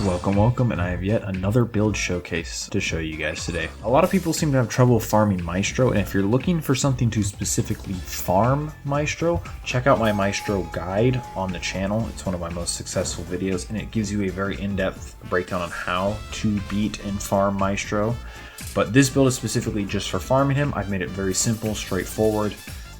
Welcome, and I have yet another build showcase to show you guys today. A lot of people seem to have trouble farming Maestro, and if you're looking for something to specifically farm Maestro, check out my Maestro guide on the channel. It's one of my most successful videos, and it gives you a very in-depth breakdown on how to beat and farm Maestro. But this build is specifically just for farming him. I've made it very simple, straightforward.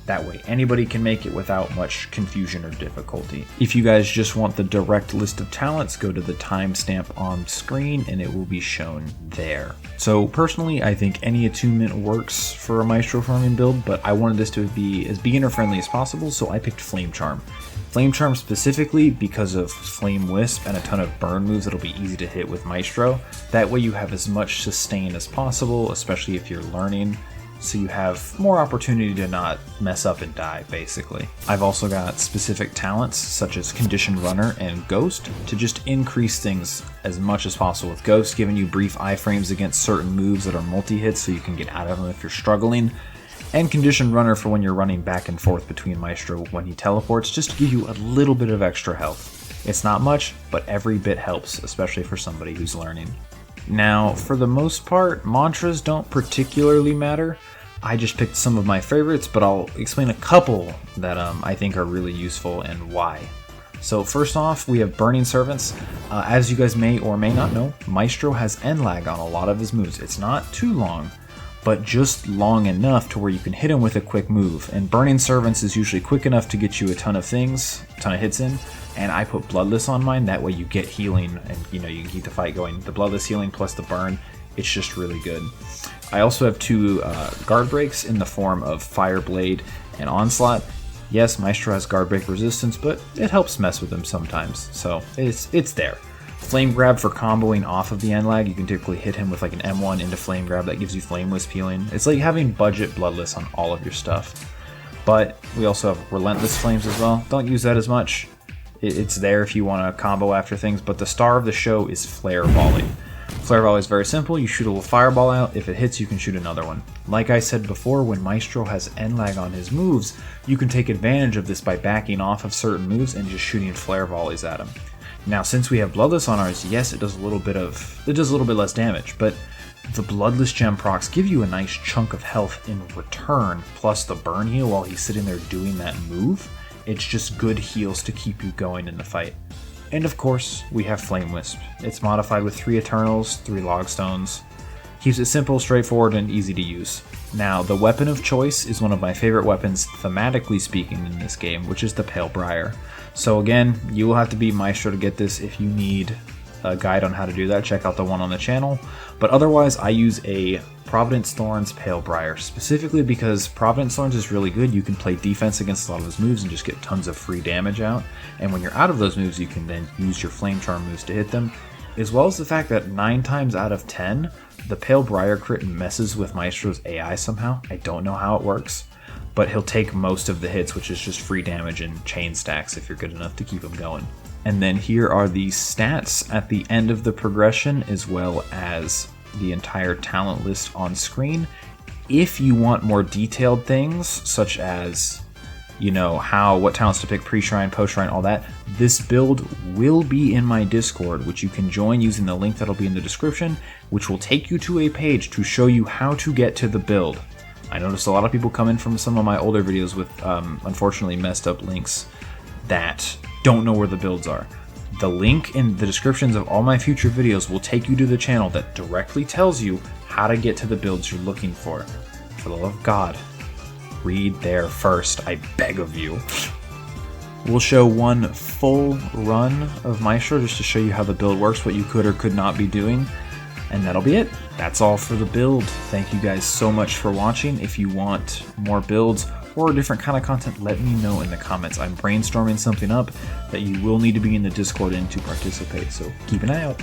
That way anybody can make it without much confusion or difficulty. If you guys just want the direct list of talents, go to the timestamp on screen and it will be shown there. So personally, I think any attunement works for a Maestro farming build, but I wanted this to be as beginner friendly as possible, so I picked Flame Charm. Flame Charm specifically because of Flame Wisp and a ton of burn moves that'll be easy to hit with Maestro. That way you have as much sustain as possible, especially if you're learning, so you have more opportunity to not mess up and die, basically. I've also got specific talents such as Conditioned Runner and Ghost to just increase things as much as possible, with Ghost giving you brief iframes against certain moves that are multi-hits so you can get out of them if you're struggling, and Conditioned Runner for when you're running back and forth between Maestro when he teleports, just to give you a little bit of extra health. It's not much, but every bit helps, especially for somebody who's learning. Now, for the most part, mantras don't particularly matter. I just picked some of my favorites, but I'll explain a couple that I think are really useful and why. So first off, we have Burning Servants. As you guys may or may not know, Maestro has end lag on a lot of his moves. It's not too long, but just long enough to where you can hit him with a quick move. And Burning Servants is usually quick enough to get you a ton of things, a ton of hits in. And I put Bloodless on mine, that way you get healing and you can keep the fight going. The Bloodless healing plus the burn, it's just really good. I also have two guard breaks in the form of Fire Blade and Onslaught. Yes, Maestro has guard break resistance, but it helps mess with them sometimes, so it's there. Flame Grab for comboing off of the end lag. You can typically hit him with like an M1 into Flame Grab that gives you Flame Wisp healing. It's like having budget Bloodless on all of your stuff. But we also have Relentless Flames as well. Don't use that as much. It's there if you want to combo after things, but the star of the show is Flare Volley. Flare Volley is very simple. You shoot a little fireball out. If it hits, you can shoot another one. Like I said before, when Maestro has end lag on his moves, you can take advantage of this by backing off of certain moves and just shooting flare volleys at him. Now, since we have Bloodless on ours, yes, it does a little bit less damage, but the Bloodless gem procs give you a nice chunk of health in return, plus the burn heal while he's sitting there doing that move. It's just good heals to keep you going in the fight. And of course, we have Flame Wisp. It's modified with 3 Eternals, 3 Logstones. Keeps it simple, straightforward, and easy to use. Now, the weapon of choice is one of my favorite weapons, thematically speaking, in this game, which is the Pale Briar. So again, you will have to beat Maestro to get this. If you need a guide on how to do that, check out the one on the channel. But otherwise, I use a Providence Thorns Pale Briar, specifically because Providence Thorns is really good. You can play defense against a lot of his moves and just get tons of free damage out. And when you're out of those moves, you can then use your Flame Charm moves to hit them. As well as the fact that 9 times out of 10, the Pale Briar crit messes with Maestro's AI somehow. I don't know how it works, but he'll take most of the hits, which is just free damage and chain stacks if you're good enough to keep him going. And then here are the stats at the end of the progression, as well as the entire talent list on screen. If you want more detailed things, such as, what talents to pick pre-shrine, post-shrine, all that, this build will be in my Discord, which you can join using the link that'll be in the description, which will take you to a page to show you how to get to the build. I noticed a lot of people come in from some of my older videos with, unfortunately, messed up links that don't know where the builds are. The link in the descriptions of all my future videos will take you to the channel that directly tells you how to get to the builds you're looking for. For the love of God, read there first, I beg of you. We'll show one full run of Maestro just to show you how the build works, what you could or could not be doing, and that'll be it. That's all for the build. Thank you guys so much for watching. If you want more builds or a different kind of content, let me know in the comments. I'm brainstorming something up that you will need to be in the Discord in to participate, so keep an eye out.